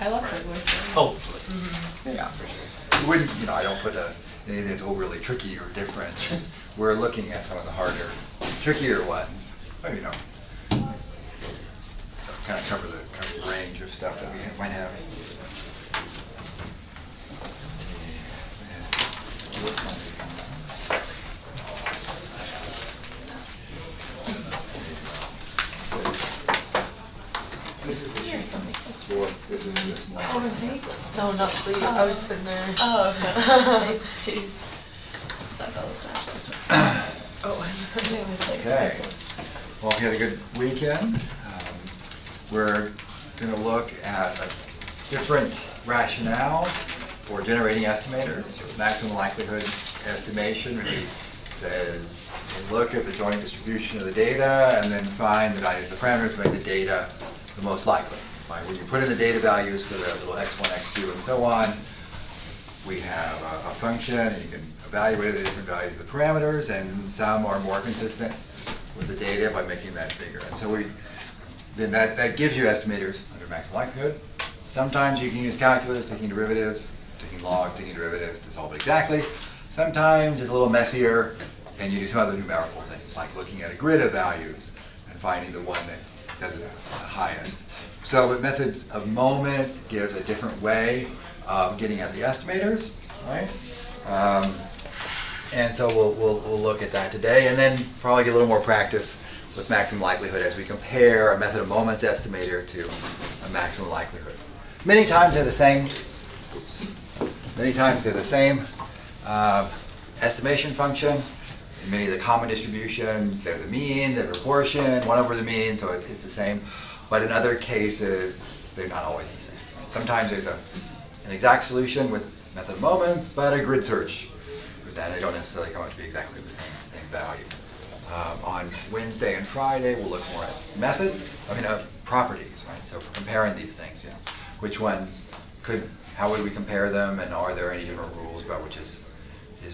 I lost my voice there. Hopefully. Yeah, for sure. You wouldn't, I don't put anything that's overly tricky or different. We're looking at some of the harder, trickier ones. Well, so kind of cover the range of stuff that we might have. This is the sheet for this is this one. Oh, really? No, not sleep. I was just sitting there. Oh, okay. Nice. Jeez. So I fell asleep. Oh, It was like Okay. Well, we had a good weekend. We're going to look at a different rationale for generating estimators. Maximum likelihood estimation really says look at the joint distribution of the data and then find the values of the parameters to make the data the most likely. Like when you put in the data values for the little x1, x2, and so on, we have a function, and you can evaluate the different values of the parameters, and some are more consistent with the data by making that bigger. And so then that gives you estimators under maximum likelihood. Sometimes you can use calculus, taking derivatives, taking logs, taking derivatives to solve it exactly. Sometimes it's a little messier, and you do some other numerical things, like looking at a grid of values and finding the one that does it the highest. So with methods of moments gives a different way of getting at the estimators, right? And so we'll look at that today, and then probably get a little more practice with maximum likelihood as we compare a method of moments estimator to a maximum likelihood. Many times they're the same. Many times they're the same estimation function. In many of the common distributions, they're the mean, they're the proportion, 1 over the mean, so it's the same. But in other cases, they're not always the same. Sometimes there's an exact solution with method of moments, but a grid search with that, they don't necessarily come out to be exactly the same value. On Wednesday and Friday, we'll look more at properties, right? So for comparing these things, which ones how would we compare them, and are there any general rules about which is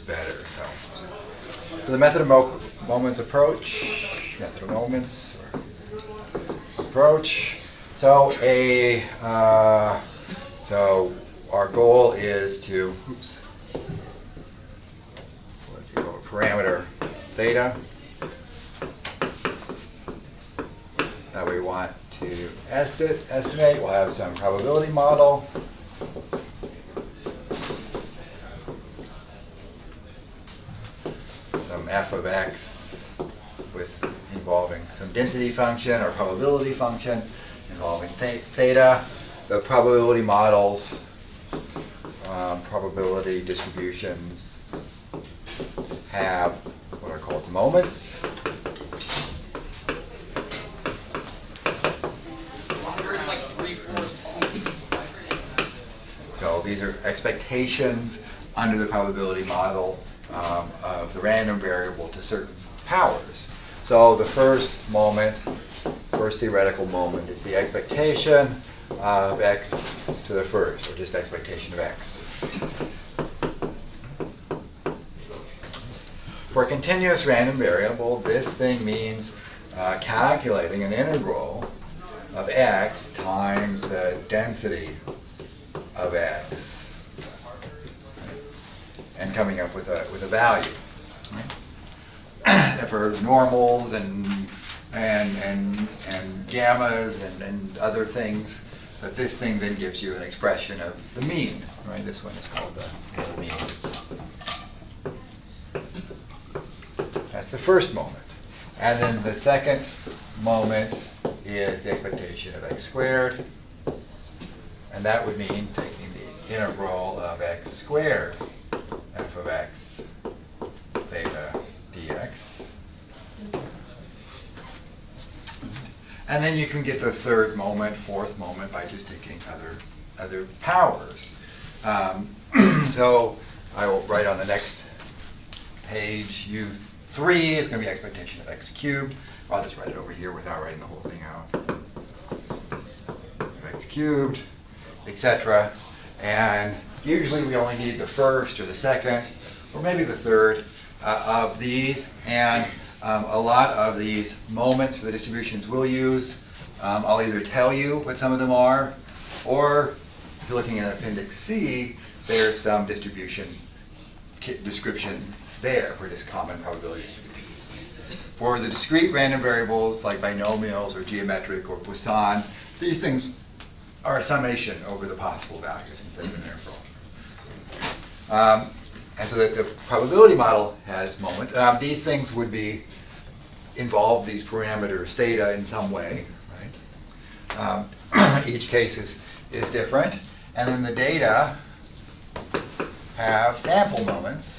better? So the method of moments approach, So so our goal is to, let's see, a parameter theta that we want to estimate. We'll have some probability model. Some f of x involving some density function or probability function involving theta. The probability models, probability distributions have what are called moments. So these are expectations under the probability model of the random variable to certain powers. So the first theoretical moment is the expectation of x to the first, or just expectation of x. For a continuous random variable, this thing means calculating an integral of x times the density of x and coming up with a value. Right? For normals and gammas and other things, but this thing then gives you an expression of the mean, right? This one is called the mean. That's the first moment. And then the second moment is the expectation of x squared. And that would mean taking the integral of x squared, f of x, theta dx. And then you can get the third moment, fourth moment by just taking other powers. So I will write on the next page U3 is going to be expectation of x cubed. I'll just write it over here without writing the whole thing out. X cubed, etc. And usually we only need the first or the second or maybe the third of these. And a lot of these moments for the distributions we'll use, I'll either tell you what some of them are, or if you're looking at Appendix C, there's some distribution descriptions there for just common probability distributions. For the discrete random variables like binomials or geometric or Poisson, these things are a summation over the possible values instead of an interval. And so that the probability model has moments. These things would involve these parameters, theta, in some way, right? Each case is different. And then the data have sample moments.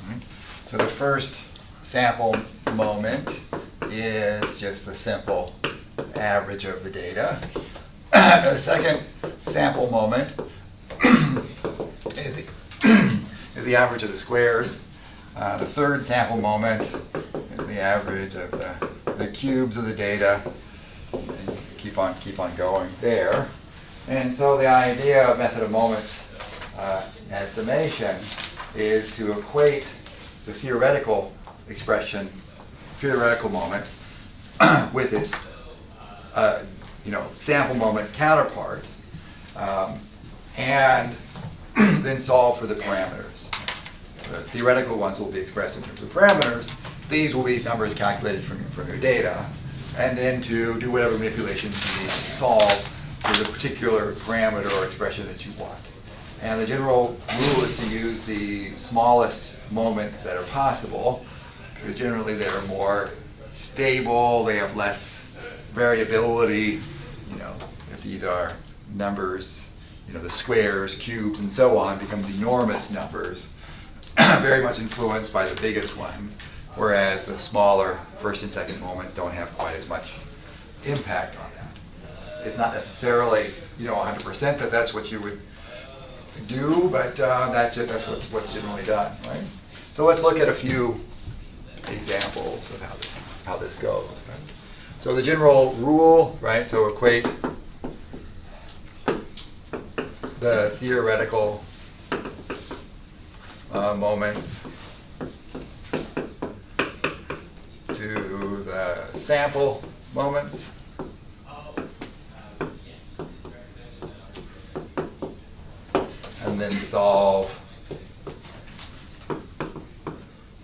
Right? So the first sample moment is just the simple average of the data. The second sample moment is the average of the squares. The third sample moment is the average of the cubes of the data. And keep on going there. And so the idea of method of moments estimation is to equate the theoretical expression, theoretical moment, with its sample moment counterpart, and then solve for the parameters. The theoretical ones will be expressed in terms of parameters. These will be numbers calculated from your data, and then to do whatever manipulations you need to solve for the particular parameter or expression that you want. And the general rule is to use the smallest moments that are possible, because generally they're more stable, they have less variability. If these are numbers, the squares, cubes, and so on, becomes enormous numbers, very much influenced by the biggest ones, whereas the smaller first and second moments don't have quite as much impact on that. It's not necessarily 100% that that's what you would do, but that's what's generally done, right? So let's look at a few examples of how this goes. Right? So the general rule, right? So equate the theoretical moments to the sample moments. And then solve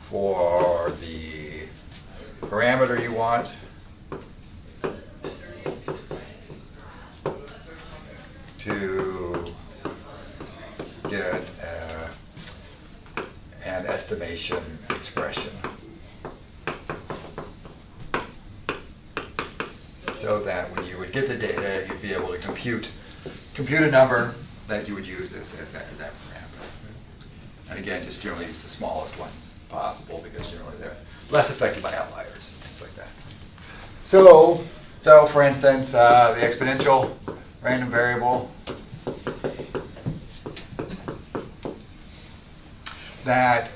for the parameter you want. To get an estimation expression. So that when you would get the data, you'd be able to compute a number that you would use as that parameter. And again, just generally use the smallest ones possible, because generally they're less affected by outliers and things like that. So for instance, the exponential random variable, that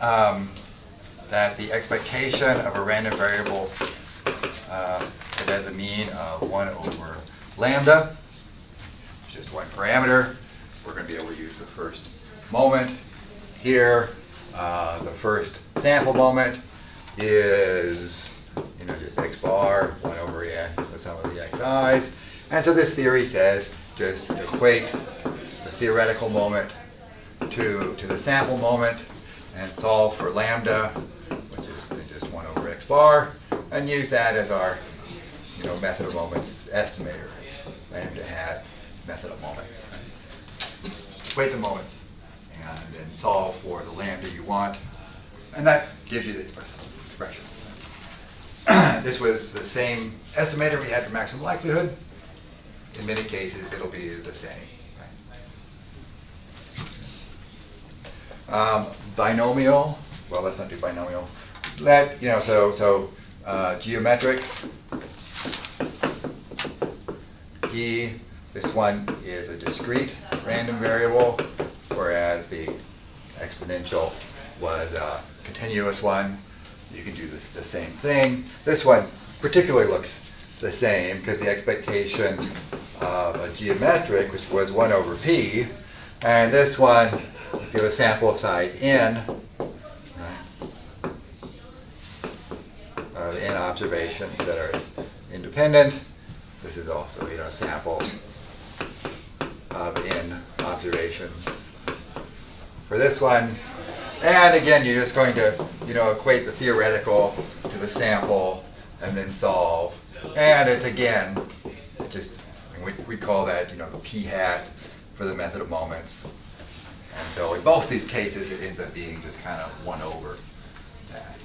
the expectation of a random variable that has a mean of 1 over lambda, which is one parameter. We're going to be able to use the first moment here. The first sample moment is just x bar 1 over n, the sum of the xi's. And so this theory says just equate the theoretical moment to the sample moment and solve for lambda, which is just 1 over x bar, and use that as our method of moments estimator, lambda hat method of moments. Just equate the moments and then solve for the lambda you want, and that gives you the expression. This was the same estimator we had for maximum likelihood. In many cases, it'll be the same. Binomial. Well, let's not do binomial. Geometric. This one is a discrete random variable, whereas the exponential was a continuous one. You can do the same thing. This one particularly looks the same because the expectation of a geometric, which was 1 over p, and this one, if you have a sample size n, of n observations that are independent, this is also, a sample of n observations for this one. And again, you're just going to, equate the theoretical to the sample and then solve. And it's again, we call that, the p hat for the method of moments. And so in both these cases, it ends up being just kind of 1 over that.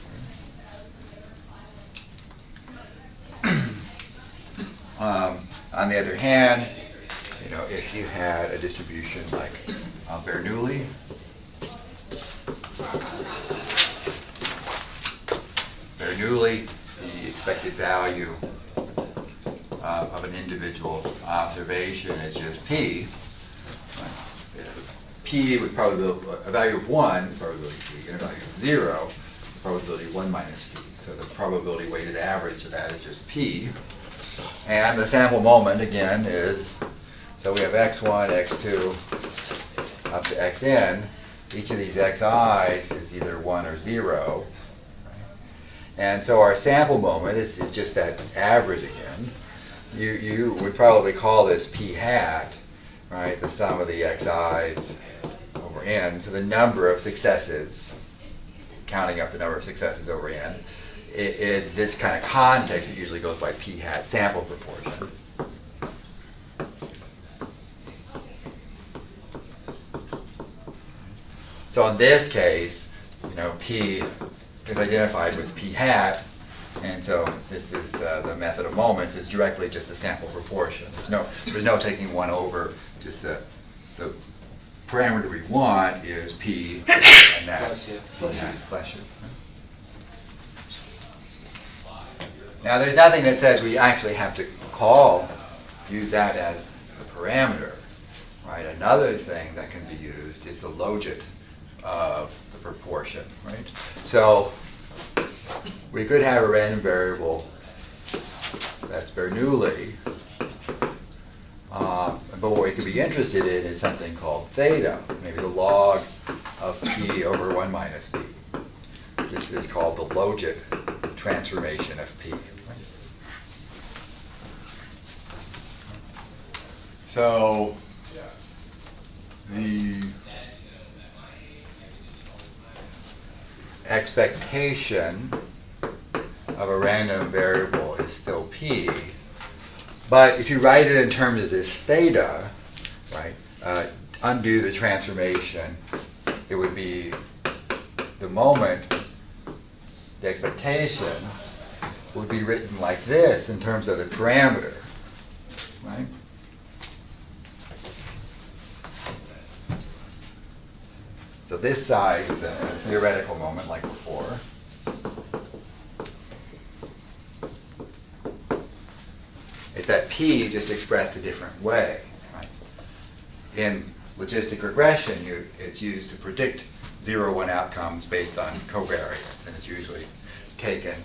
On the other hand, if you had a distribution like Bernoulli, the expected value of an individual observation is just p. P with probability, a value of 1, probability p, and a value of 0, probability 1 minus p. So the probability weighted average of that is just p. And the sample moment, again, is, so we have x1, x2, up to xn. Each of these xi's is either 1 or 0. And so our sample moment is just that average again. You would probably call this p hat, right, the sum of the xi's over n. So the number of successes, counting up the number of successes over n. In this kind of context, it usually goes by p hat, sample proportion. So in this case, p is identified with p hat, and so this is the method of moments. It's directly just the sample proportion. There's no taking 1 over. Just the parameter we want is p, and that's bless you. Now there's nothing that says we actually have to use that as the parameter, right? Another thing that can be used is the logit of the proportion, right? So we could have a random variable that's Bernoulli, but what we could be interested in is something called theta, maybe the log of p over 1 minus p. This is called the logit transformation of p. So the expectation of a random variable is still p, but if you write it in terms of this theta, right, undo the transformation, it would be the moment, the expectation would be written like this in terms of the parameter, right? So this side is the theoretical moment like before. It's that p just expressed a different way. Right? In logistic regression, it's used to predict 0-1 outcomes based on covariance, and it's usually taken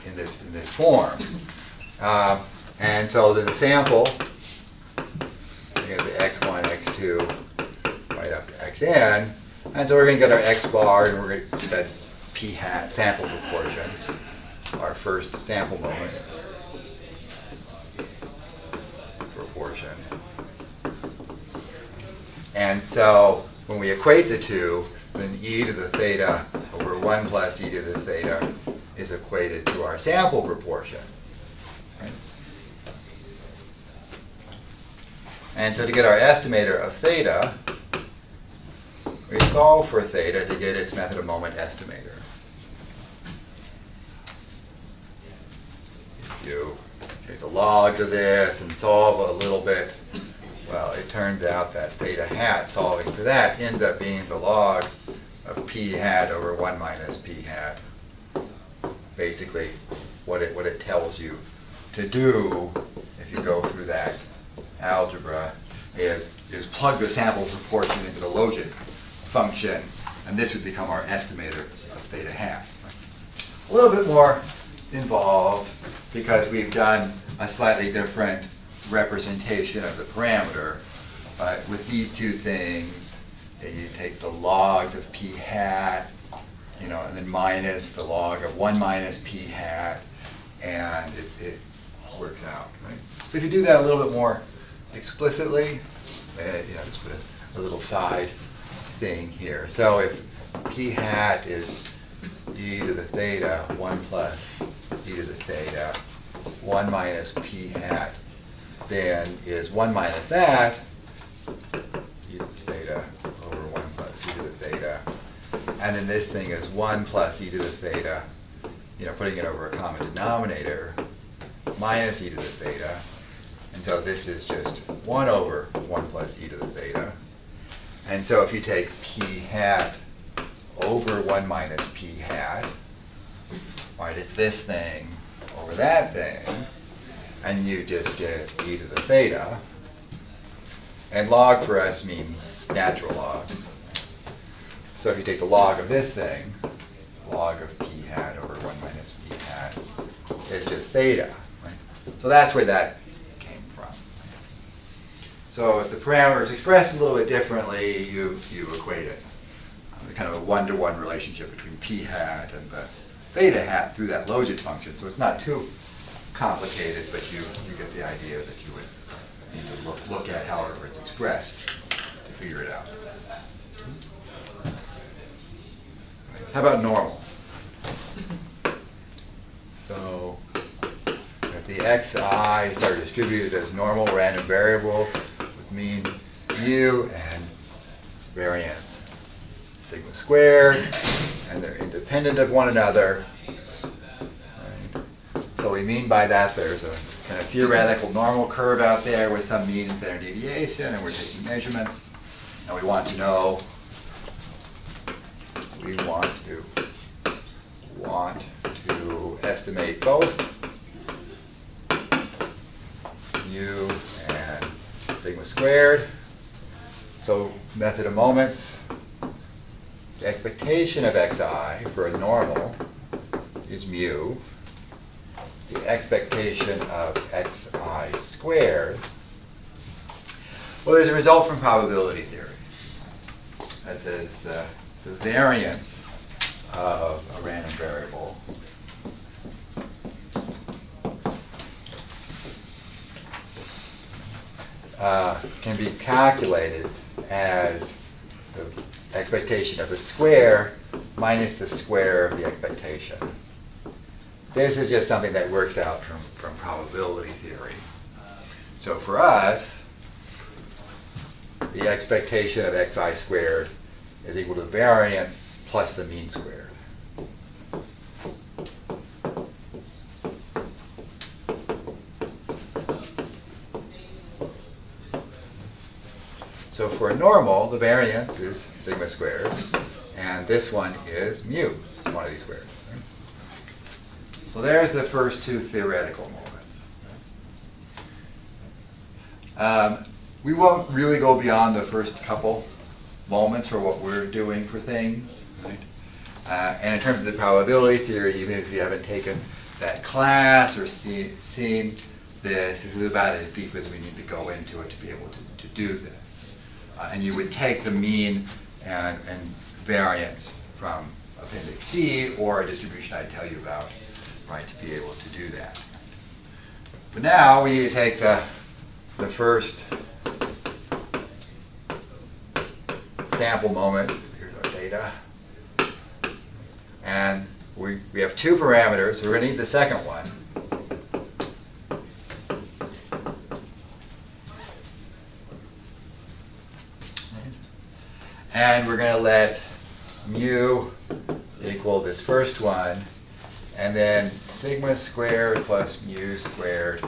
in this form. And so then the sample, you have the x1, x2, right up to xn. And so we're going to get our x bar, and that's p hat, sample proportion, our first sample moment proportion. And so when we equate the two, then e to the theta over 1 plus e to the theta is equated to our sample proportion. Right? And so to get our estimator of theta, we solve for theta to get its method of moment estimator. If you take the logs of this and solve a little bit, well, it turns out that theta hat solving for that ends up being the log of p hat over 1 minus p hat. Basically, what it tells you to do if you go through that algebra is plug the sample proportion into the logit function, and this would become our estimator of theta hat. A little bit more involved because we've done a slightly different representation of the parameter. But with these two things, you take the logs of p hat, and then minus the log of 1 minus p hat, and it works out, right? So if you do that a little bit more explicitly, just put a little side thing here. So if p hat is e to the theta 1 plus e to the theta 1 minus p hat, then is 1 minus that e to the theta over 1 plus e to the theta. And then this thing is 1 plus e to the theta, putting it over a common denominator, minus e to the theta. And so this is just 1 over 1 plus e to the theta. And so if you take p hat over 1 minus p hat, right, it's this thing over that thing, and you just get e to the theta. And log for us means natural logs. So if you take the log of this thing, log of p hat over 1 minus p hat is just theta. Right? So that's where that came from. So if the parameter is expressed a little bit differently, you equate it. Kind of a one-to-one relationship between p hat and the theta hat through that logit function. So it's not too complicated, but you get the idea that you would need to look at however it's expressed to figure it out. How about normal? So if the xi's are distributed as normal random variables with mean mu and variance sigma squared, and they're independent of one another. Right? So we mean by that there's a kind of theoretical normal curve out there with some mean and standard deviation, and we're taking measurements, and we want to know, want to estimate both mu and sigma squared. So method of moments. The expectation of xi for a normal is mu. The expectation of xi squared, well, there's a result from probability theory that says the variance of a random variable can be calculated as the expectation of the square minus the square of the expectation. This is just something that works out from probability theory. So for us, the expectation of xi squared is equal to the variance plus the mean squared. So for a normal, the variance is sigma squared, and this one is mu, quantity squared. So there's the first two theoretical moments. We won't really go beyond the first couple moments for what we're doing for things. Right? And in terms of the probability theory, even if you haven't taken that class or seen this is about as deep as we need to go into it to be able to do this. And you would take the mean and variance from Appendix C or a distribution I'd tell you about, right, to be able to do that. But now we need to take the first sample moment. So here's our data. And we have two parameters. So we're going to need the second one. And we're going to let mu equal this first one, and then sigma squared plus mu squared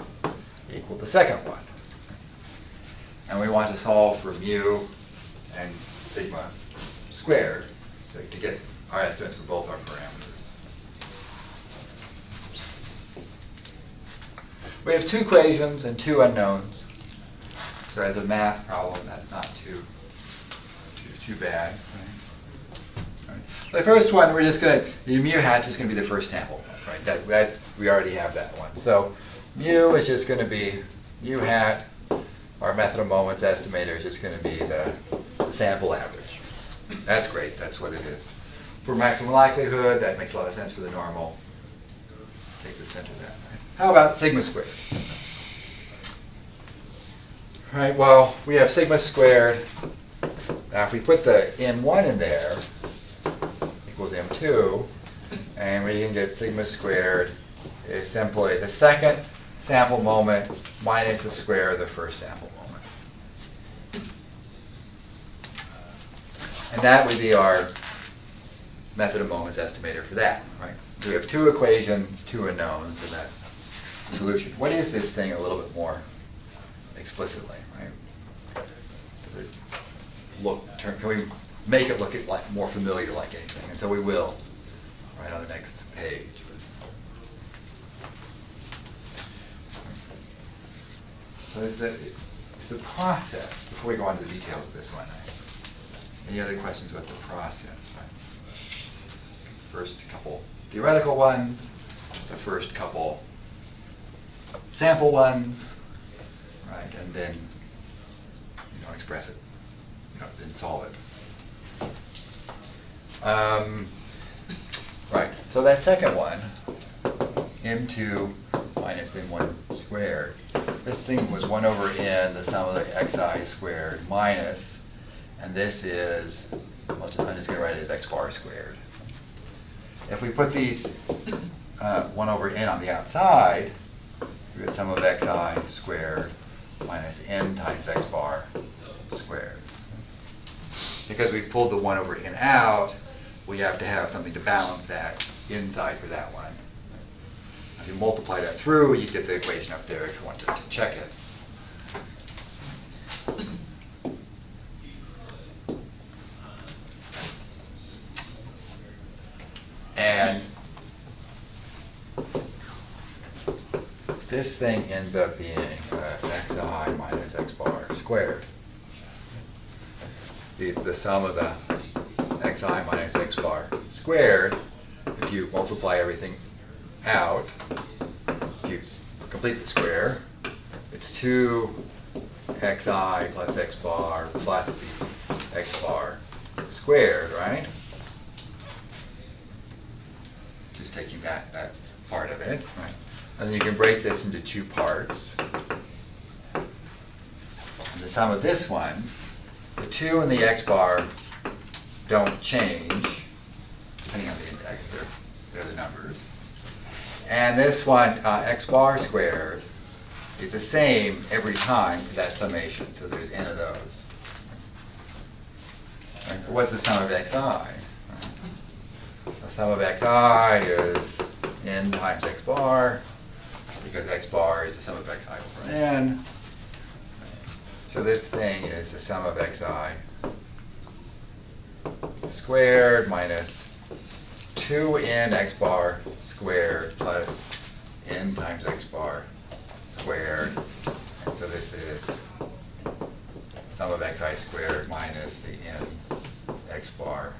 equal the second one. And we want to solve for mu and sigma squared to get our estimates for both our parameters. We have two equations and two unknowns. So as a math problem, that's not too bad. Right? So the first one, we're just going to, the mu hat's just going to be the first sample. Right? That's we already have that one. So mu is just going to be mu hat. Our method of moments estimator is just going to be the sample average. That's great. That's what it is. For maximum likelihood, that makes a lot of sense for the normal. Take the center of that. Right? How about sigma squared? Right, well, we have sigma squared. Now if we put the m1 in there, equals m2, and we can get sigma squared is simply the second sample moment minus the square of the first sample moment. And that would be our method of moments estimator for that, right? So we have two equations, two unknowns, and that's the solution. What is this thing a little bit more explicitly, right? Can we make it look like more familiar like anything? And so we will, right on the next page. So is the process, before we go on to the details of this one, any other questions about the process? Right? First couple theoretical ones, the first couple sample ones, right, and then express it, then solve it. Right, so that second one, m2 minus m1 squared, this thing was 1 over n, the sum of the xi squared minus, and this is, I'm just going to write it as x bar squared. If we put these 1 over n on the outside, we get sum of xi squared minus n times x bar squared. Because we pulled the 1 over n out, we have to have something to balance that inside for that one. If you multiply that through, you get the equation up there if you want to check it. And this thing ends up being xi minus x bar squared. The sum of the xi minus x bar squared, if you multiply everything out, if you complete the square, it's 2xi plus x bar plus the x bar squared, right? Just taking that part of it, right? And then you can break this into two parts. And the sum of this one, the 2 and the x bar don't change, depending on the index, they're the numbers. And this one, x bar squared, is the same every time for that summation, so there's n of those. Right? What's the sum of xi? The sum of xi is n times x bar, because x bar is the sum of xi over n. So this thing is the sum of xi squared minus 2n x bar squared plus n times x bar squared. And so this is sum of xi squared minus the n x bar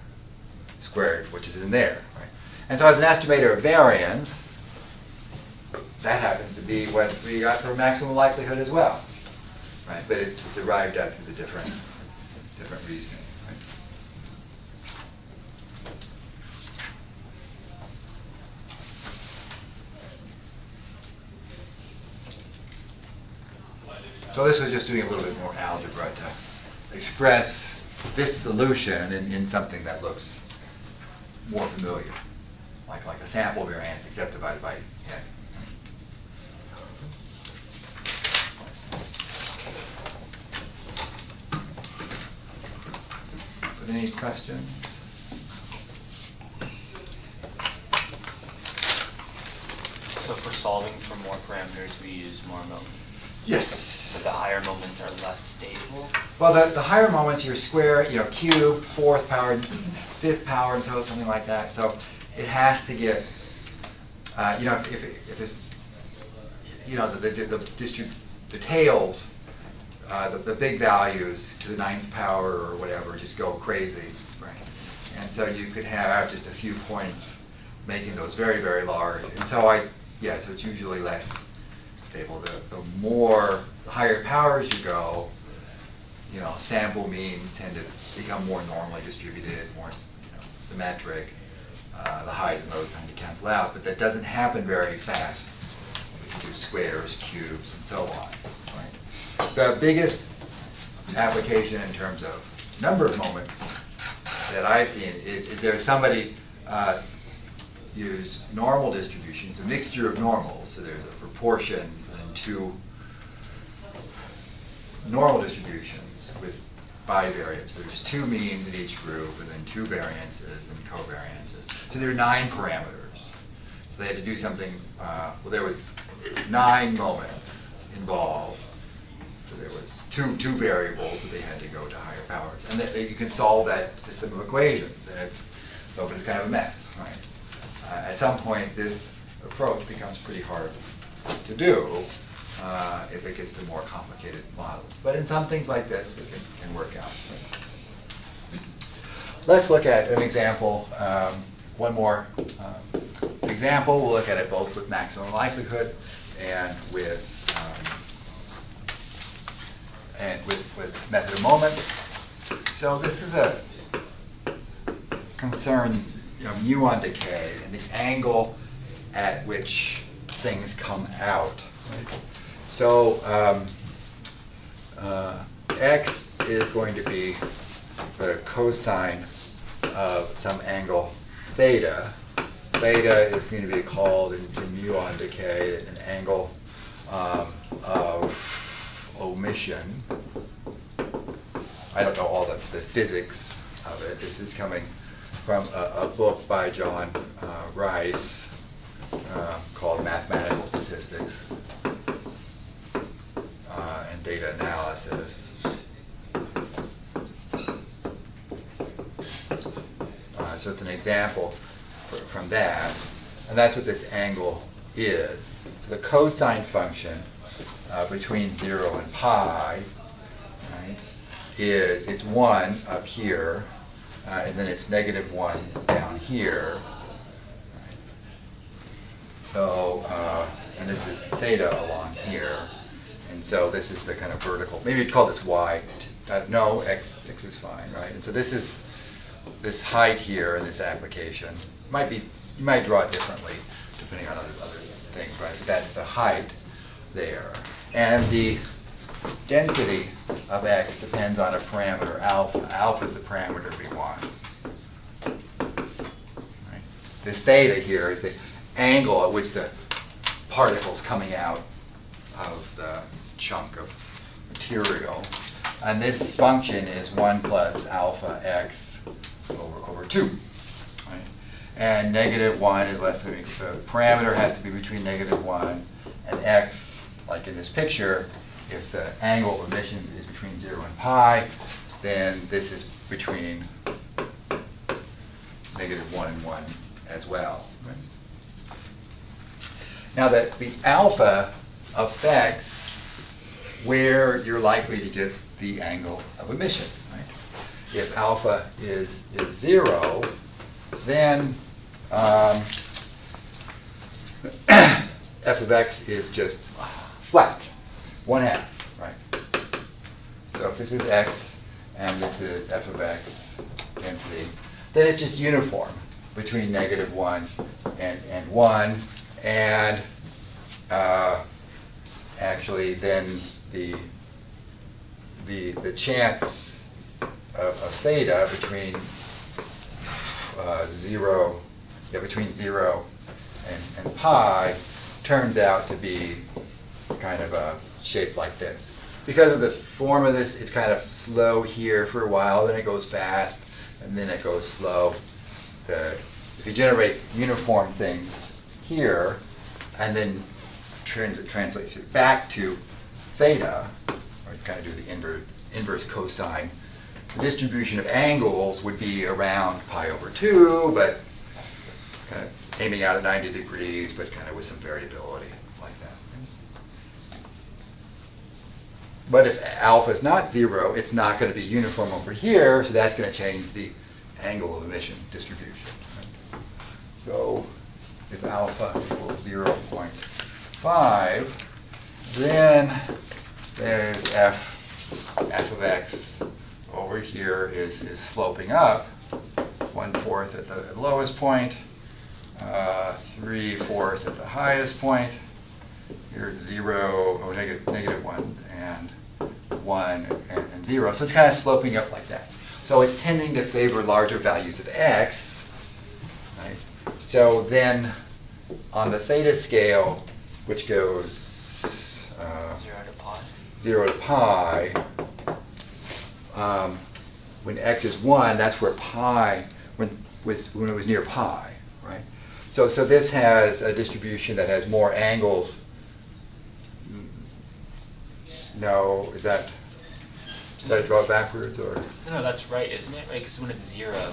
squared, which is in there. Right? And so as an estimator of variance, that happens to be what we got for maximum likelihood as well. Right? But it's arrived at through the different reasoning. Right? So this was just doing a little bit more algebra to express this solution in something that looks more familiar, like a sample variance except divided by n. But any questions? So for solving for more parameters, we use more moments. Yes. But the higher moments are less stable. Well, the higher moments, your square, cube, fourth power, fifth power, and so something like that. So it has to get, if it's, the tails, the big values to the ninth power or whatever just go crazy, right? And so you could have just a few points making those very, very large. And so so it's usually less stable. The higher powers you go, sample means tend to become more normally distributed, more symmetric. The highs and lows tend to cancel out, but that doesn't happen very fast. We can do squares, cubes, and so on. Right? The biggest application in terms of number of moments that I've seen is there somebody use normal distributions, a mixture of normals, so there's a proportions and two normal distributions with bivariates. There's two means in each group and then two variances and covariances. So there are 9 parameters. So they had to do something, well there was 9 moments involved. So there was two variables, but they had to go to higher powers. And you can solve that system of equations, and but it's kind of a mess, right? At some point, this approach becomes pretty hard to do if it gets to more complicated models. But in some things like this, it can work out. Let's look at an example, one more example. We'll look at it both with maximum likelihood and with method of moments. So this is concerns muon decay and the angle at which things come out. Right? So x is going to be the cosine of some angle theta. Theta is going to be called in muon decay an angle of omission. I don't know all the physics of it. This is coming from a book by John Rice called Mathematical Statistics and Data Analysis. So it's an example from that, and that's what this angle is. So the cosine function between 0 and pi, right, it's 1 up here, and then it's -1 down here. Right. So, and this is theta along here, and so this is the kind of vertical. Maybe you'd call this y. No, x is fine, right? And so this is this height here in this application. You might draw it differently depending on other things, right? But that's the height there. And the density of x depends on a parameter alpha. Alpha is the parameter we want. Right? This theta here is the angle at which the particles coming out of the chunk of material. And this function is 1 plus alpha x over 2. Right? And -1 is less than, the parameter has to be between -1 and x, like in this picture. If the angle of emission is between 0 and pi, then this is between -1 and 1 as well. Right? Now the alpha affects where you're likely to get the angle of emission. Right? If alpha is 0, then f of x is just flat, 1/2, right? So if this is x and this is f of x density, then it's just uniform between -1 and 1, and actually then the chance of theta between 0 and pi turns out to be kind of shaped like this. Because of the form of this, it's kind of slow here for a while, then it goes fast, and then it goes slow. If you generate uniform things here, and then translate it back to theta, or kind of do the inverse cosine, the distribution of angles would be around pi over 2, but kind of aiming out at 90 degrees, but kind of with some variability like that. But if alpha is not 0, it's not going to be uniform over here, so that's going to change the angle of emission distribution. Right? So if alpha equals 0.5, then there's f of x over here is sloping up 1/4 at the lowest point, 3/4 at the highest point. Here's -1, and 1, and 0. So it's kind of sloping up like that. So it's tending to favor larger values of x, right? So then on the theta scale, which goes 0 to pi. 0 to pi, when x is 1, that's where pi, when it was near pi, right? So this has a distribution that has more angles. No, did I draw it backwards, or? No, that's right, isn't it? Right, because when it's 0,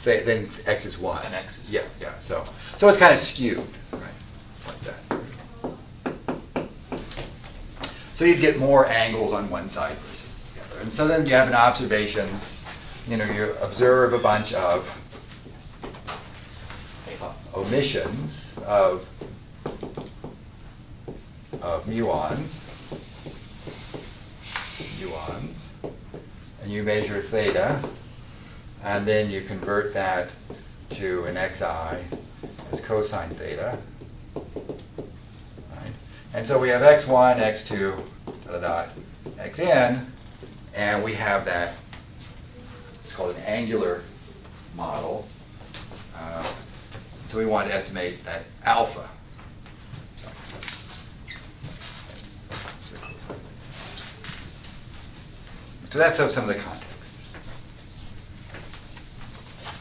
Then x is 1. then x is Yeah, yeah. So it's kind of skewed, right? Like that. So you'd get more angles on one side versus the other. And so then you have in observations, you observe a bunch of omissions of muons, and you measure theta, and then you convert that to an xi as cosine theta. Right? And so we have x1, x2, xn, and we have that, it's called an angular model. So we want to estimate that alpha. So that's some of the context.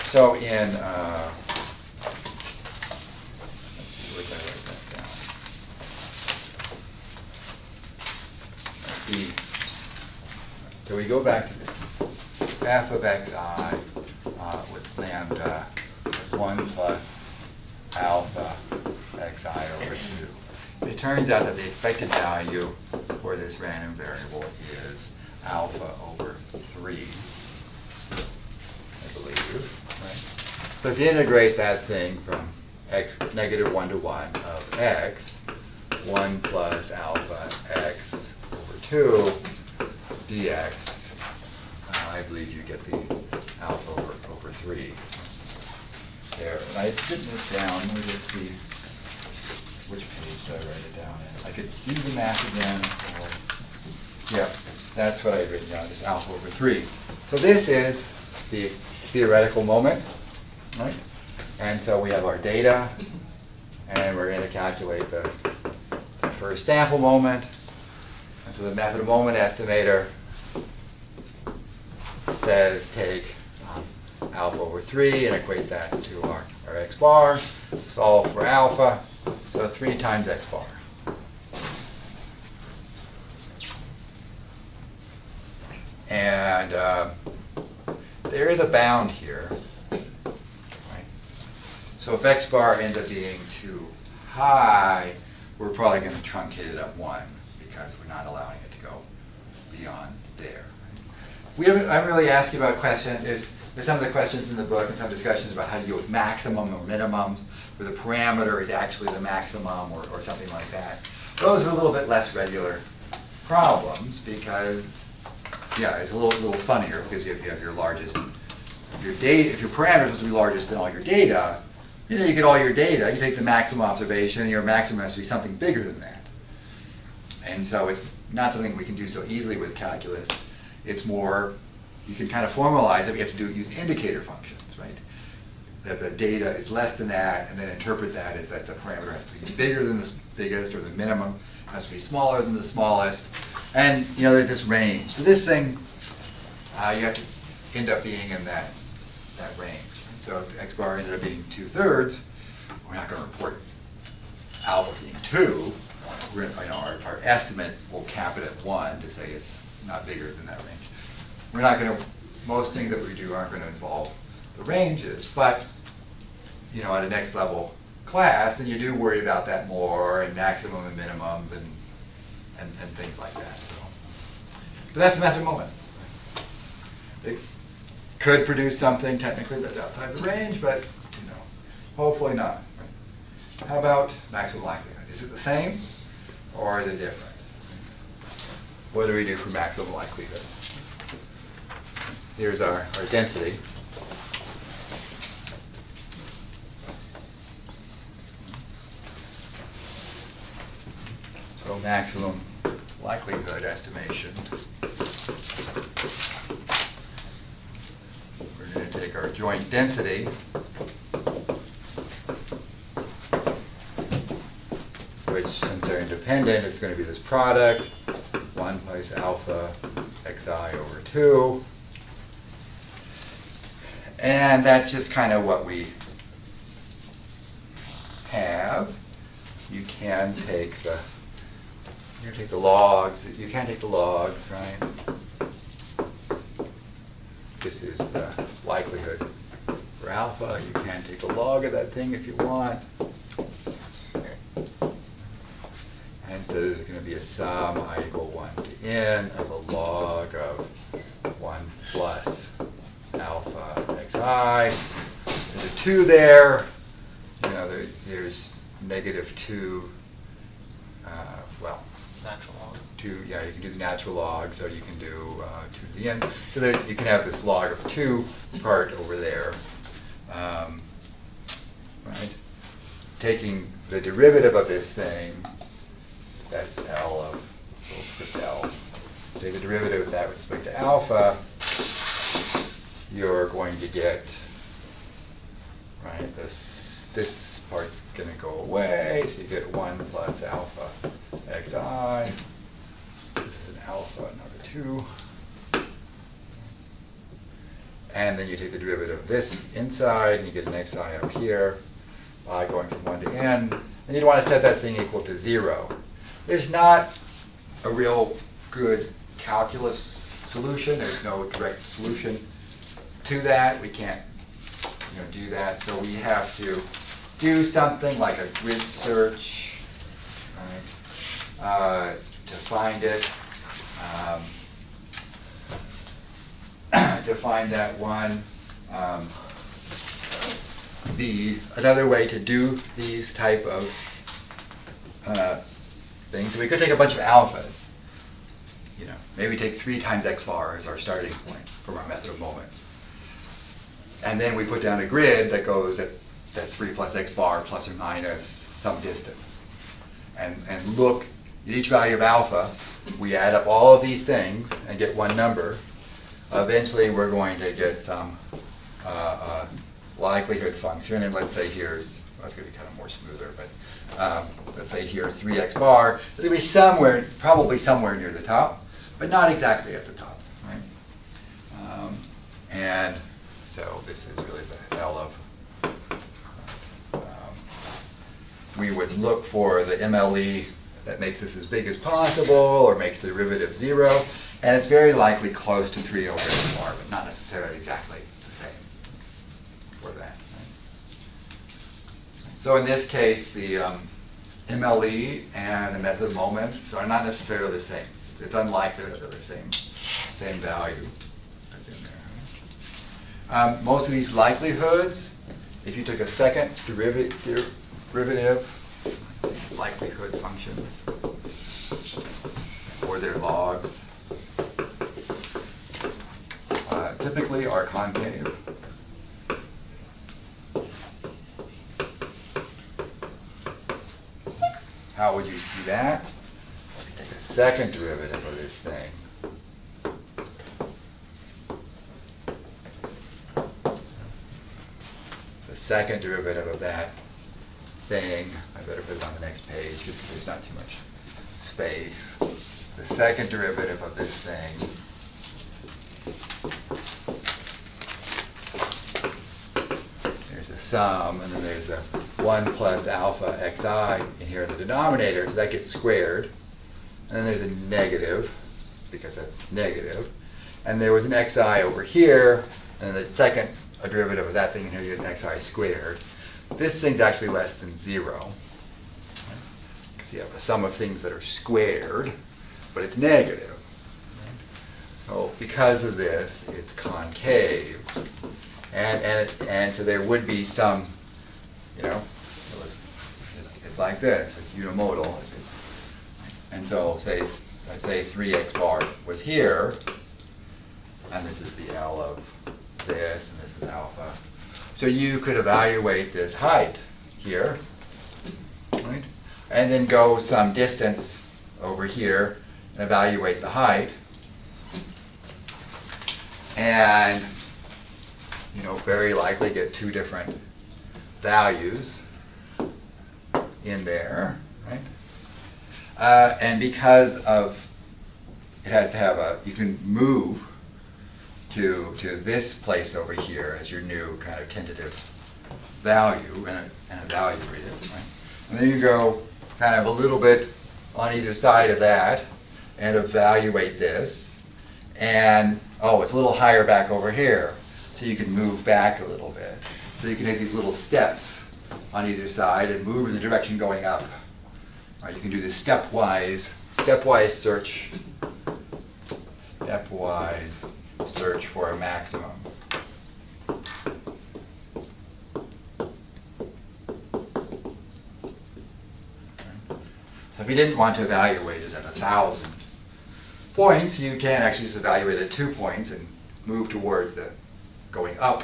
So in, let's see, where did I write that down? So we go back to this. F of xi with lambda is 1 plus alpha xi over 2. It turns out that the expected value for this random variable is alpha over 3, I believe. Right? So if you integrate that thing from x negative 1 to 1 of x, 1 plus alpha x over 2 dx, I believe you get the alpha over 3 there. And I've written this down. Let me just see which page did I write it down in. I could do the math again. Yeah, that's what I've written down, just alpha over 3. So this is the theoretical moment, right? And so we have our data, and we're going to calculate the first sample moment. And so the method of moment estimator says take alpha over 3 and equate that to our x bar, solve for alpha, so 3 times x bar. And there is a bound here, right? So if x bar ends up being too high, we're probably going to truncate it up 1 because we're not allowing it to go beyond there. I'm really asking about questions. There's some of the questions in the book and some discussions about how to deal with maximum or minimums, where the parameter is actually the maximum or something like that. Those are a little bit less regular problems because, yeah, it's a little funnier because if you have your largest, your data, if your parameter is supposed to be largest than all your data, you get all your data, you take the maximum observation, and your maximum has to be something bigger than that. And so it's not something we can do so easily with calculus. It's more, you can kind of formalize it, we have to use indicator functions, right? That the data is less than that, and then interpret that as that the parameter has to be bigger than the biggest, or the minimum has to be smaller than the smallest. And there's this range. So this thing, you have to end up being in that range. So if x bar ended up being 2/3, we're not going to report alpha being 2. We're going to, our estimate will cap it at 1 to say it's not bigger than that range. We're not going to, most things that we do aren't going to involve the ranges, but at a next level class, then you do worry about that more, and maximum and minimums and things like that. So, but that's the method of moments. It could produce something technically that's outside the range, but hopefully not. How about maximum likelihood? Is it the same or is it different? What do we do for maximum likelihood? Here's our density. So maximum likelihood estimation. We're going to take our joint density, which, since they're independent, is going to be this product, 1 plus alpha xi over 2. And that's just kind of what we have. You can take the logs. You can take the logs, right? This is the likelihood for alpha. You can take a log of that thing if you want. And so there's going to be a sum I equal 1 to n of a log of 1 plus alpha xi. There's a 2 there. You know, there's -2. Well, Natural log. 2. Yeah, you can do the natural log, so you can do 2 to the n. So that you can have this log of 2 part over there. Right. Taking the derivative of this thing, that's L of little script L. Take the derivative of that with respect to alpha, you're going to get, right, this part's going to go away, so you get 1 plus alpha xi. This is an alpha, another 2. And then you take the derivative of this inside, and you get an xi up here by going from 1 to n. And you'd want to set that thing equal to 0. There's not a real good calculus solution. There's no direct solution to that. We can't do that. So we have to do something like a grid search, right, to find it. To find that one. Another way to do these type of things, we could take a bunch of alphas. Maybe take 3 times x bar as our starting point from our method of moments. And then we put down a grid that goes at 3 plus x bar plus or minus some distance. And look at each value of alpha. We add up all of these things and get one number. Eventually we're going to get some likelihood function. And let's say here's, well, it's going to be kind of more smoother, but let's say here's 3x bar. It's going to be somewhere, probably somewhere near the top, but not exactly at the top, right? And so this is really the L of, we would look for the MLE that makes this as big as possible or makes the derivative 0. And it's very likely close to 3 over x bar, but not necessarily exactly the same for that. Right? So in this case, the MLE and the method of moments are not necessarily the same. It's unlikely that they're the same value that's in there. Most of these likelihoods, if you took a second derivative, likelihood functions, or their logs, typically are concave. How would you see that? If you take a second derivative of this thing, the second derivative of that thing, I better put it on the next page because there's not too much space. The second derivative of this thing there's a sum, and then there's a 1 plus alpha xi in here in the denominator, so that gets squared. And then there's a negative, because that's negative. And there was an xi over here, and then the second derivative of that thing in here, you get an xi squared. This thing's actually less than 0. Because you have a sum of things that are squared, but it's negative. So because of this, it's concave. And so there would be some, it's like this. It's unimodal. And so let's say 3x bar was here, and this is the L of this, and this is alpha. So you could evaluate this height here, right? And then go some distance over here, and evaluate the height. And, very likely get two different values in there, right? And because of, it has to have you can move to this place over here as your new kind of tentative value and evaluate it, right? And then you go kind of a little bit on either side of that and evaluate this. And, it's a little higher back over here, so you can move back a little bit. So you can take these little steps on either side and move in the direction going up. Right, you can do this stepwise search. Stepwise search for a maximum. So if you didn't want to evaluate it at 1,000 points, you can actually just evaluate it at 2 points and move towards the going up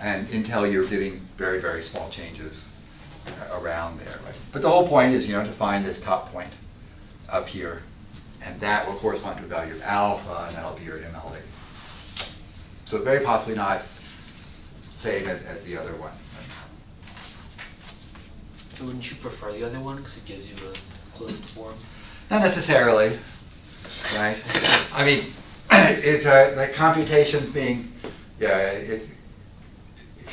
and until you're getting very, very small changes around there. Right? But the whole point is, to find this top point up here, and that will correspond to a value of alpha, and that'll be your MLD. So very possibly not same as the other one. So wouldn't you prefer the other one because it gives you a closed form? Not necessarily, right? I mean, it's the computations being, if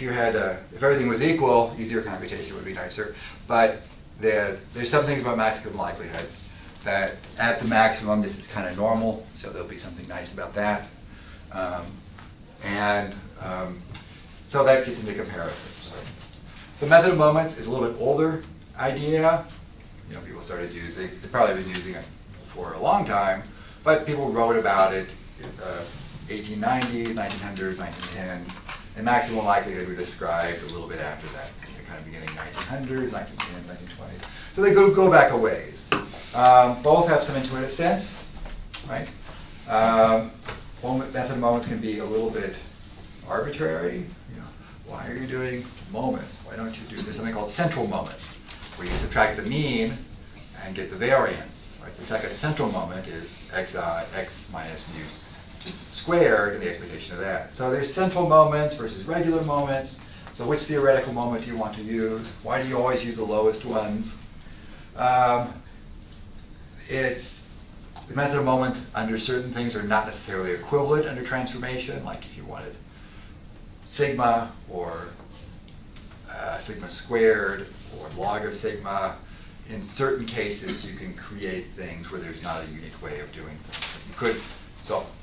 you had, if everything was equal, easier computation would be nicer. But there's some things about maximum likelihood that at the maximum, this is kind of normal, so there'll be something nice about that. So that gets into comparisons. Right? So method of moments is a little bit older idea. People started using, they've probably been using it for a long time, but people wrote about it in the 1890s, 1900s, 1910, and maximum likelihood we described a little bit after that, kind of beginning 1900s, 1910s, 1920s. So they go back a ways. Both have some intuitive sense, right? Method of moments can be a little bit arbitrary. Why are you doing moments? Why don't you do something called central moments, where you subtract the mean and get the variance? Right? The second central moment is x minus mu squared and the expectation of that. So there's central moments versus regular moments. So which theoretical moment do you want to use? Why do you always use the lowest ones? The method of moments under certain things are not necessarily equivalent under transformation, like if you wanted sigma or sigma squared or log of sigma. In certain cases, you can create things where there's not a unique way of doing things. You could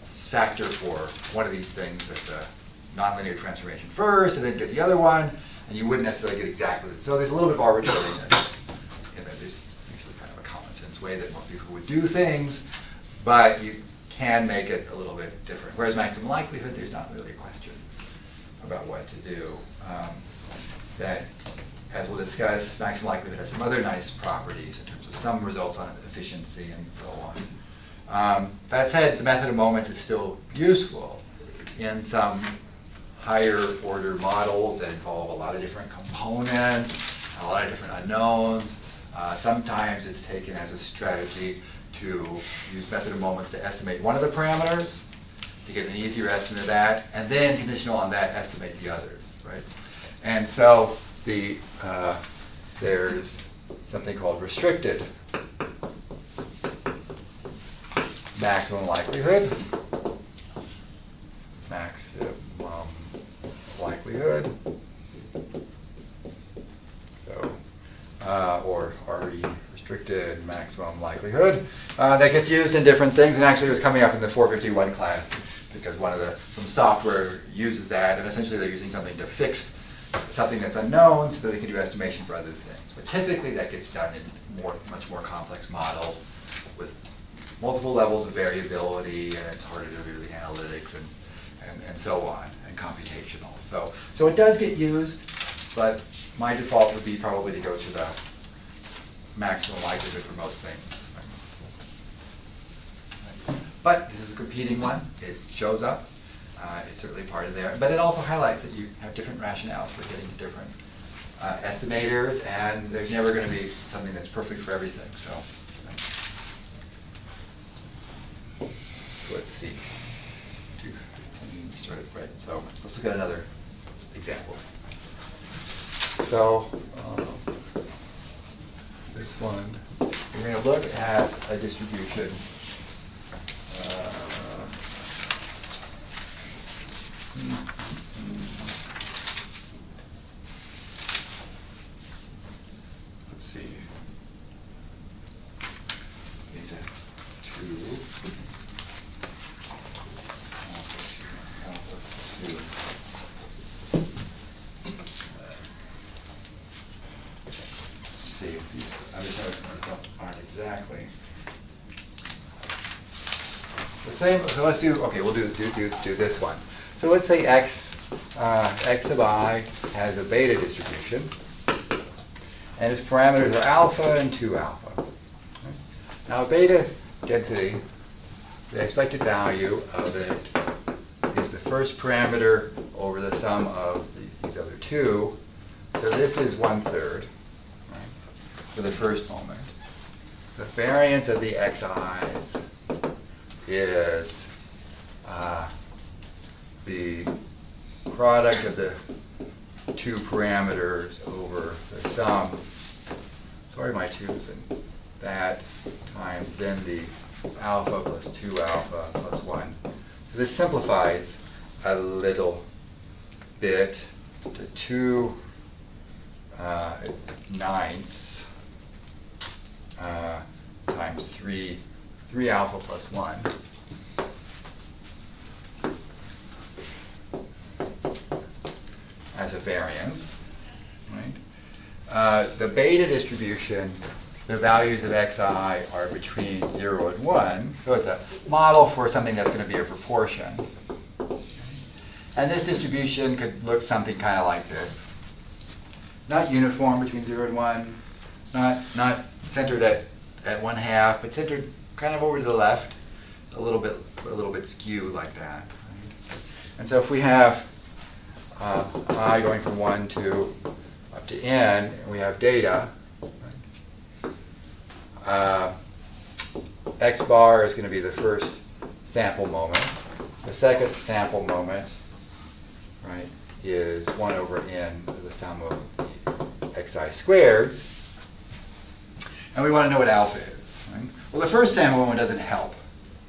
factor for one of these things as a nonlinear transformation first and then get the other one, and you wouldn't necessarily get exactly this. So there's a little bit of arbitrariness in that. There's usually kind of a common sense way that most people would do things, but you can make it a little bit different. Whereas maximum likelihood, there's not really a question about what to do. That, as we'll discuss, maximum likelihood has some other nice properties in terms of some results on efficiency and so on. That said, the method of moments is still useful in some higher order models that involve a lot of different components, a lot of different unknowns. Sometimes it's taken as a strategy to use method of moments to estimate one of the parameters, to get an easier estimate of that, and then conditional on that, estimate the others, right? And so there's something called restricted maximum likelihood. Maximum likelihood. So, or RE, restricted maximum likelihood. That gets used in different things, and actually it was coming up in the 451 class because some software uses that, and essentially they're using something to fix something that's unknown so that they can do estimation for other things. But typically that gets done in much more complex models with multiple levels of variability, and it's harder to do the analytics and so on, and computational. So it does get used, but my default would be probably to go to the maximum likelihood for most things. But this is a competing one. It shows up. It's certainly part of there. But it also highlights that you have different rationales for getting to different estimators, and there's never going to be something that's perfect for everything. So let's see. Right, so let's look at another example. So this one, we're going to look at a distribution. Let's see. Beta 2. Alpha 2. See if these other terms aren't exactly the same. So let's do, okay, we'll do this one. So let's say x of I has a beta distribution, and its parameters are alpha and 2 alpha. Now beta density, the expected value of it is the first parameter over the sum of these other two. So this is 1/3. For the first moment. The variance of the xi's is the product of the two parameters over the sum, sorry my twos, and that times then the alpha plus 2 alpha plus 1. So this simplifies a little bit to 2 ninths times 3 alpha plus 1. As a variance, right? The beta distribution, the values of xi are between 0 and 1, so it's a model for something that's going to be a proportion. And this distribution could look something kind of like this. Not uniform between 0 and 1, not centered at 1/2, but centered kind of over to the left, a little bit skewed like that. Right? And so if we have I going from 1 to up to n, and we have data, right? X bar is going to be the first sample moment. The second sample moment, right, is 1 over n, the sum of xi squareds. And we want to know what alpha is. Right? Well, the first sample moment doesn't help.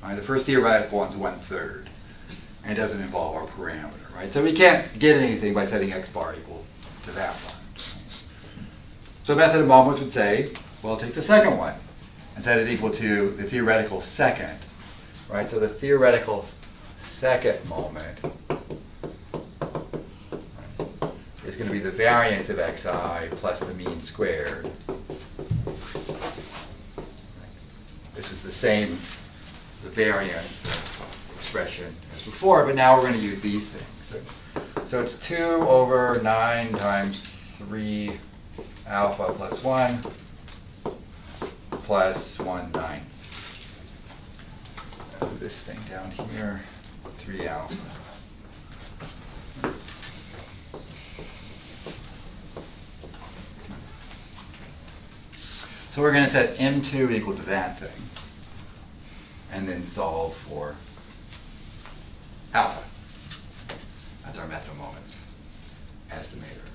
Right? The first theoretical one's 1/3. And it doesn't involve our parameter. Right? So we can't get anything by setting x bar equal to that one. So method of moments would say, well, take the second one and set it equal to the theoretical second. Right? So the theoretical second moment is going to be the variance of xi plus the mean squared. This is the same, the variance expression as before, but now we're going to use these things. So it's 2 over 9 times 3 alpha plus 1 plus 1/9. Move this thing down here, 3 alpha. So we're going to set M2 equal to that thing, and then solve for alpha. That's our method of moments estimator.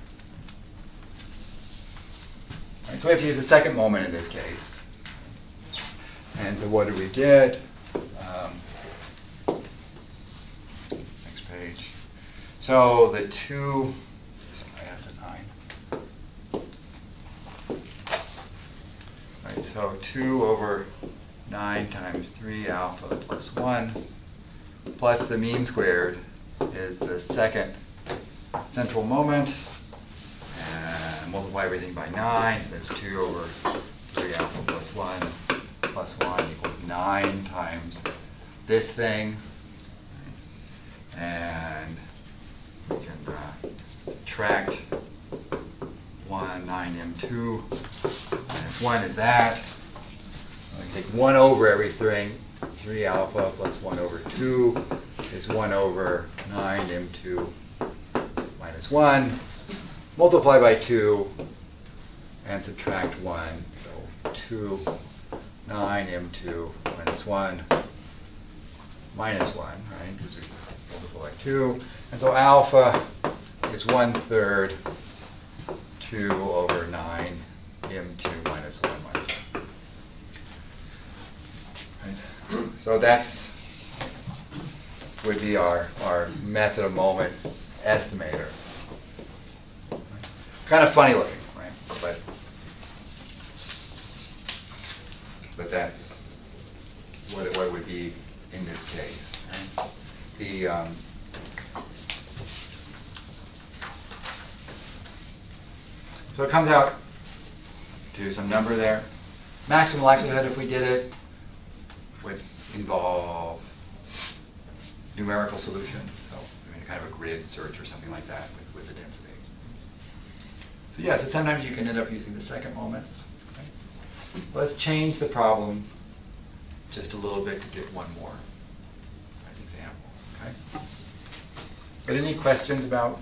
All right, so we have to use the second moment in this case. And so what do we get? Next page. So the 2, I have the 9. Right, so 2 over 9 times 3 alpha plus 1 plus the mean squared is the second central moment, and multiply everything by 9, so that's 2 over 3 alpha plus 1 equals 9 times this thing, and we can subtract 1, 9m2 minus 1 is that. We can take 1 over everything. 3 alpha plus 1 over 2 is 1 over 9m2 minus 1. Multiply by 2 and subtract 1. So 2, 9m2 minus 1 minus 1, right? Because we multiply by 2. And so alpha is 1/3 2 over 9 m2 minus 1 minus 1. Right? So that's would be our method of moments estimator. Kind of funny looking, right? But that's what it would be in this case. Right? So it comes out to some number there. Maximum likelihood, if we did it, would involve numerical solution. So kind of a grid search or something like that with the density. So yeah, so sometimes you can end up using the second moments. Okay? Let's change the problem just a little bit to get one more example. Okay? But any questions about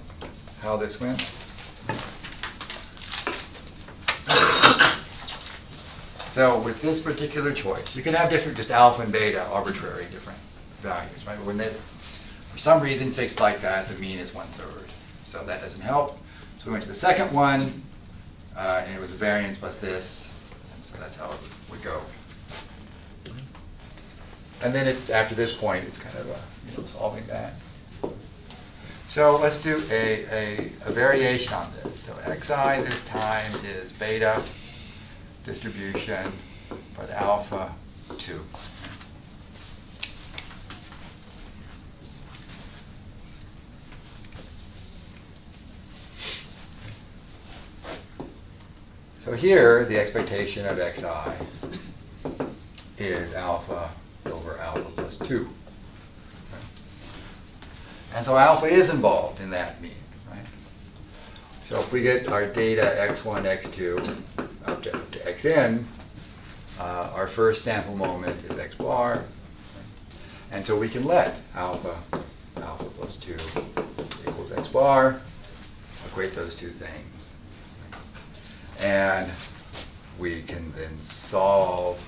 how this went? So with this particular choice, you can have different, just alpha and beta, arbitrary different values, right? But when they, for some reason, fixed like that, the mean is 1/3. So that doesn't help. So we went to the second one, and it was a variance plus this. So that's how it would go. And then it's after this point, it's kind of solving that. So let's do a variation on this. So xi this time is beta distribution for the alpha 2. So here, the expectation of xi is alpha over alpha plus 2. And so alpha is involved in that mean, right? So if we get our data x1, x2 up to xn, our first sample moment is x bar. And so we can let alpha plus 2 equals x bar, equate those two things. And we can then solve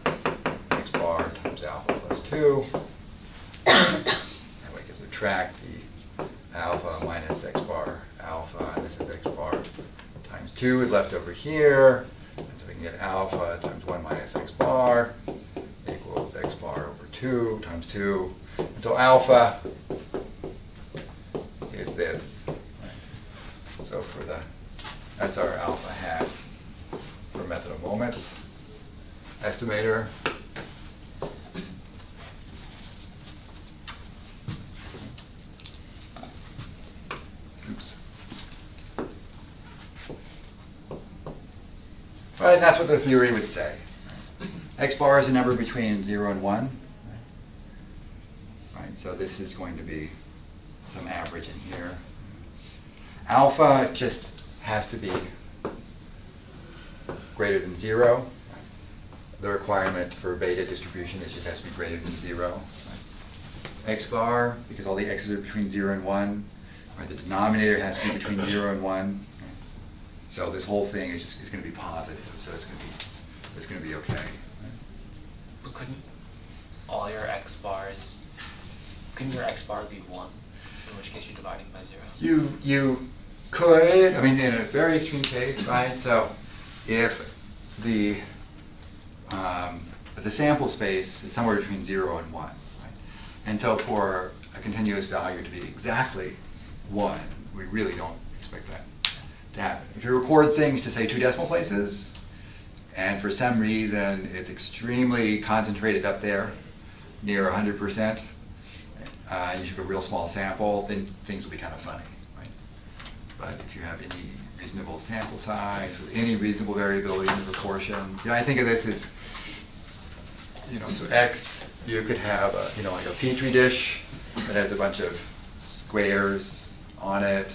x bar times alpha plus 2. And we can subtract the alpha minus x bar alpha, and this is x bar times 2 is left over here. And so we can get alpha times 1 minus x bar equals x bar over 2 times 2. And so alpha is this. So that's our alpha hat for method of moments estimator. Oops. Right, and that's what the theory would say. X bar is a number between 0 and 1. Right, so this is going to be some average in here. Alpha just has to be greater than 0. The requirement for beta distribution is just has to be greater than 0. X bar, because all the x's are between 0 and 1, right, the denominator has to be between 0 and 1. So this whole thing is going to be positive, so it's going to be okay. But couldn't all your x bars, couldn't your x bar be 1? In which case you're dividing by 0? You could, I mean, in a very extreme case, right? So if the sample space is somewhere between 0 and 1, right? And so for a continuous value to be exactly 1, we really don't expect that to happen. If you record things to say 2 decimal places, and for some reason it's extremely concentrated up there, near 100%, you took a real small sample, then things will be kind of funny, right? But if you have any reasonable sample size, with any reasonable variability in the proportions, I think of this as, so X, you could have like a petri dish that has a bunch of squares on it,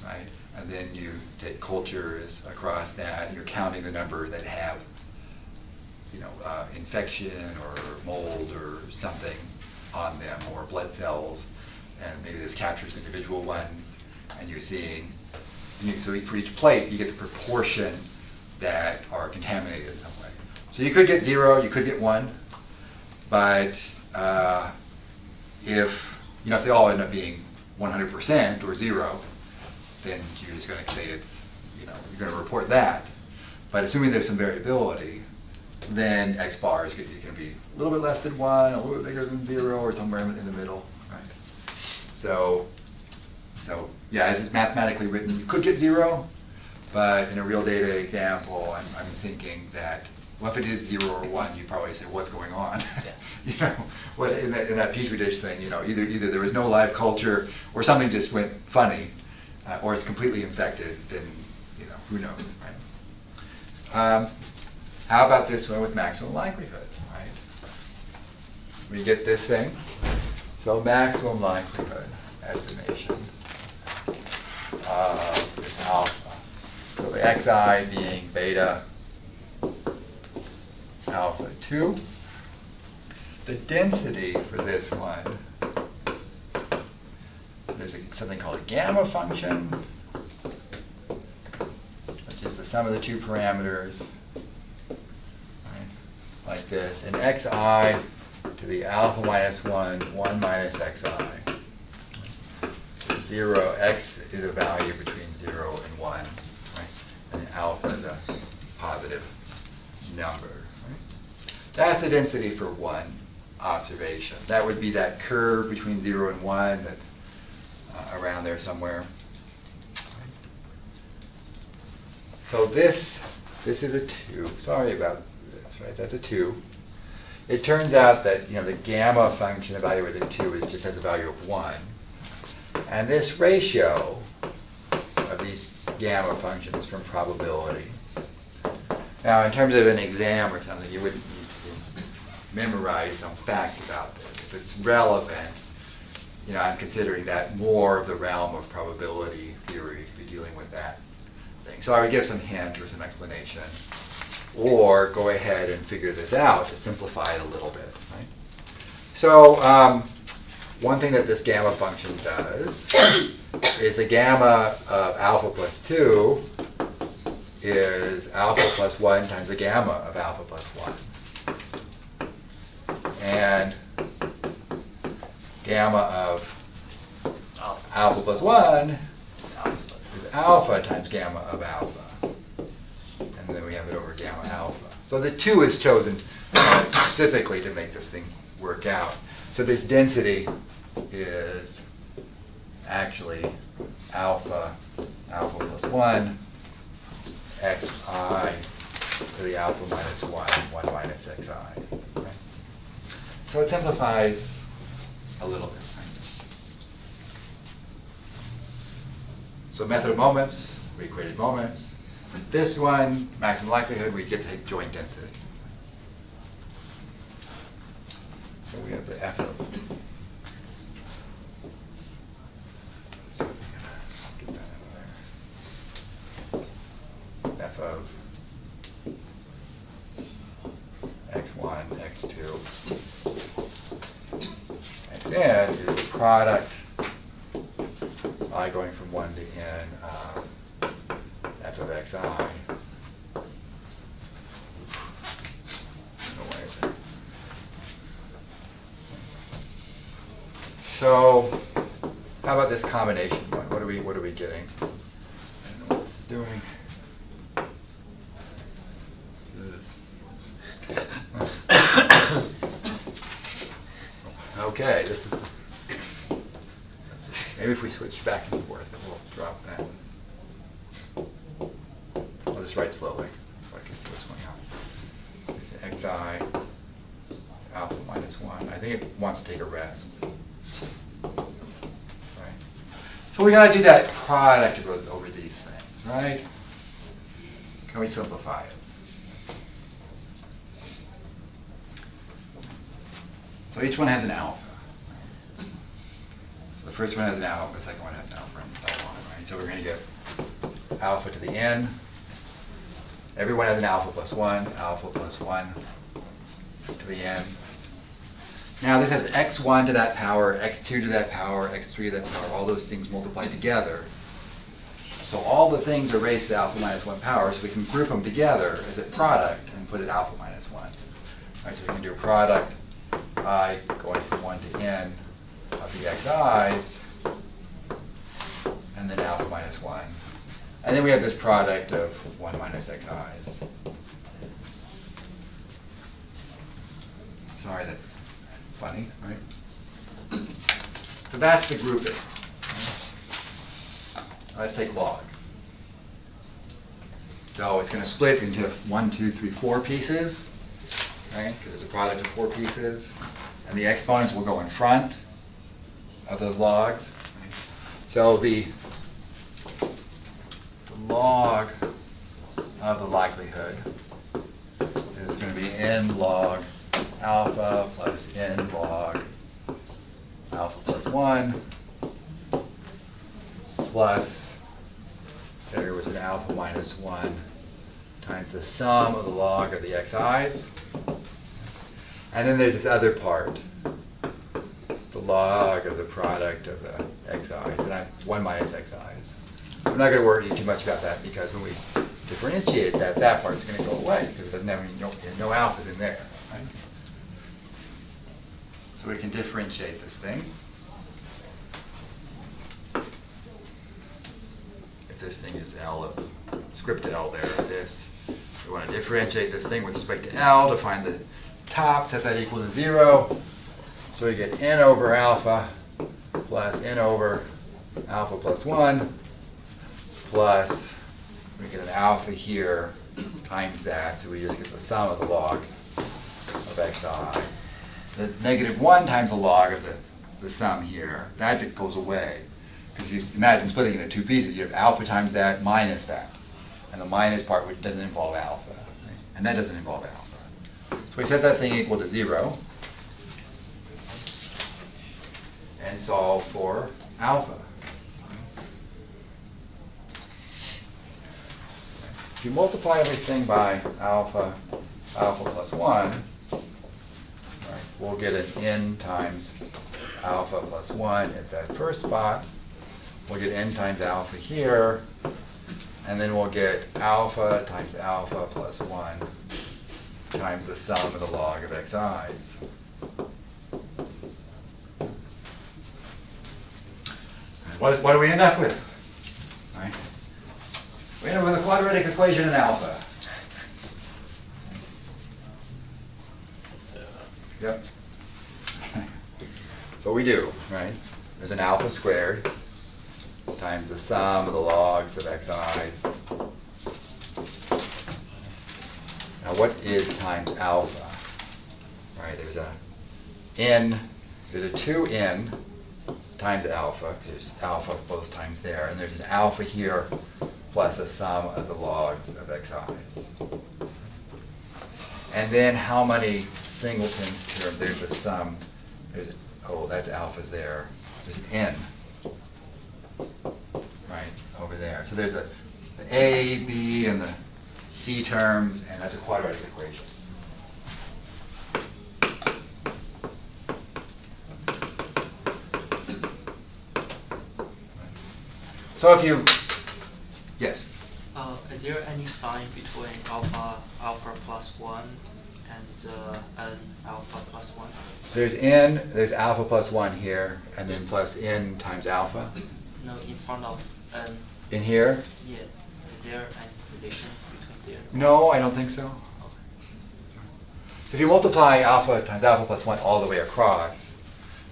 right? And then you take cultures across that, and you're counting the number that have, infection or mold or something on them, or blood cells, and maybe this captures individual ones, and you're seeing, so for each plate, you get the proportion that are contaminated in some way. So you could get 0, you could get 1, but if they all end up being 100% or 0, then you're just going to say it's, you're going to report that. But assuming there's some variability, then X bar is going to be a little bit less than 1, a little bit bigger than 0, or somewhere in the middle, right? So yeah, as it's mathematically written, you could get 0, but in a real data example, I'm thinking that, well, if it is 0 or 1, you probably say, what's going on? Yeah. What in that Petri dish thing, either there was no live culture, or something just went funny, or it's completely infected, then, who knows, right? How about this one with maximum likelihood, right? We get this thing. So maximum likelihood estimation of this alpha. So the xi being beta alpha 2. The density for this one, there's something called a gamma function, which is the sum of the two parameters, right? Like this. And xi to the alpha minus 1, 1 minus xi. So 0, x is a value between 0 and 1, right? And alpha is a positive number, right? That's the density for one observation. That would be that curve between 0 and 1 that's around there somewhere. So this is a 2. Sorry about this, right? That's a 2. It turns out that the gamma function evaluated at 2 just has a value of 1. And this ratio of these gamma functions from probability. Now, in terms of an exam or something, you wouldn't need to memorize some fact about this. If it's relevant, I'm considering that more of the realm of probability theory to be dealing with that thing. So I would give some hint or some explanation, or go ahead and figure this out to simplify it a little bit, right? So one thing that this gamma function does is the gamma of alpha plus 2 is alpha plus 1 times the gamma of alpha plus 1. And gamma of alpha plus 1 is alpha times gamma of alpha. And then we have it over gamma alpha. So the 2 is chosen specifically to make this thing work out. So this density is actually alpha plus 1, xi to the alpha minus 1, 1 minus xi. Right? So it simplifies a little bit. Right? So method of moments, we equated moments. This one, maximum likelihood, we get to take joint density. So we have the F of. Get that in there. F of x1, x2. Xn is the product, I going from 1 to n, f of xi. So, how about this combination one? What are we getting? I don't know what this is doing. Okay, this is. Maybe if we switch back and forth, then we'll drop that. I'll just write slowly so I can see what's going on. It's xi alpha minus 1. I think it wants to take a rest. Right. So we got to do that product over these things, right? Can we simplify it? So each one has an alpha. So the first one has an alpha, the second one has an alpha, and so on, right? So we're going to get alpha to the n. Everyone has an alpha plus 1 to the n. Now this has x1 to that power, x2 to that power, x3 to that power, all those things multiplied together. So all the things are raised to the alpha minus 1 power, so we can group them together as a product and put it alpha minus 1. All right, so we can do a product I going from 1 to n of the xi's, and then alpha minus 1. And then we have this product of 1 minus xi's. Sorry, that's funny, right? So that's the grouping. Let's take logs. So it's going to split into 1, 2, 3, 4 pieces, right? Because it's a product of 4 pieces. And the exponents will go in front of those logs. So the log of the likelihood is going to be n log alpha plus n log alpha plus 1 plus, there was an alpha minus 1 times the sum of the log of the xi's. And then there's this other part, the log of the product of the xi's, and 1 minus xi's. I'm not going to worry too much about that because when we differentiate that, that part's going to go away because it doesn't have any, no alphas in there. Right? So we can differentiate this thing. If this thing is L of script L there, this, we want to differentiate this thing with respect to L to find the top, set that equal to 0. So we get n over alpha plus n over alpha plus 1 plus, we get an alpha here times that, so we just get the sum of the logs of xi. The negative 1 times the log of the sum here, that goes away. Because you imagine splitting it into 2 pieces, you have alpha times that minus that. And the minus part which doesn't involve alpha. Right? And that doesn't involve alpha. So we set that thing equal to 0 and solve for alpha. If you multiply everything by alpha plus 1, right, we'll get an n times alpha plus 1 at that first spot. We'll get n times alpha here, and then we'll get alpha times alpha plus 1 times the sum of the log of xi's. What do we end up with? Right? We end up with a quadratic equation in alpha. Yep. So we do, right? There's an alpha squared times the sum of the logs of xi's. Now what is times alpha? Right, there's a n, there's a 2n times alpha, there's alpha both times there, and there's an alpha here plus the sum of the logs of xi's. And then how many singletons terms? There's a sum, there's, oh, that's alpha's there. There's an n, right, over there. So there's the A, B, and the C terms, and that's a quadratic equation. So if you, yes? Is there any sign between alpha plus 1 and n alpha plus 1? There's alpha plus 1 here, and then plus n times alpha. No, in front of n. In here? Yeah. Is there any relation between there? No, I don't think so. So if you multiply alpha times alpha plus 1 all the way across,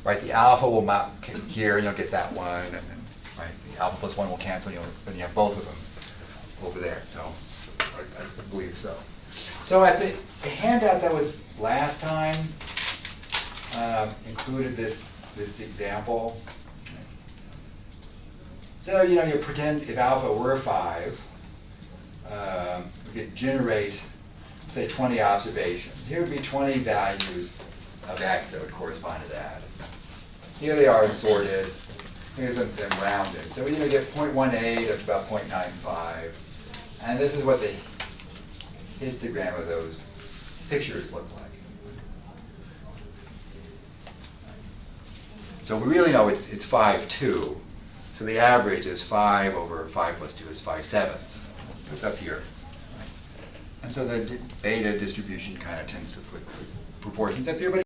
right, the alpha will map here, and you'll get that one, and then, right, the alpha plus 1 will cancel, then you have both of them over there. So I believe so. So at the handout that was last time included this example. So you pretend if alpha were 5, we could generate, say, 20 observations. Here would be 20 values of x that would correspond to that. Here they are sorted. Here's them rounded. So we get 0.18 up to about 0.95. And this is what the histogram of those pictures look like. So we really know it's 5.2. So the average is 5 over 5 plus 2 is 5/7. It's up here. And so the beta distribution kind of tends to put proportions up here. But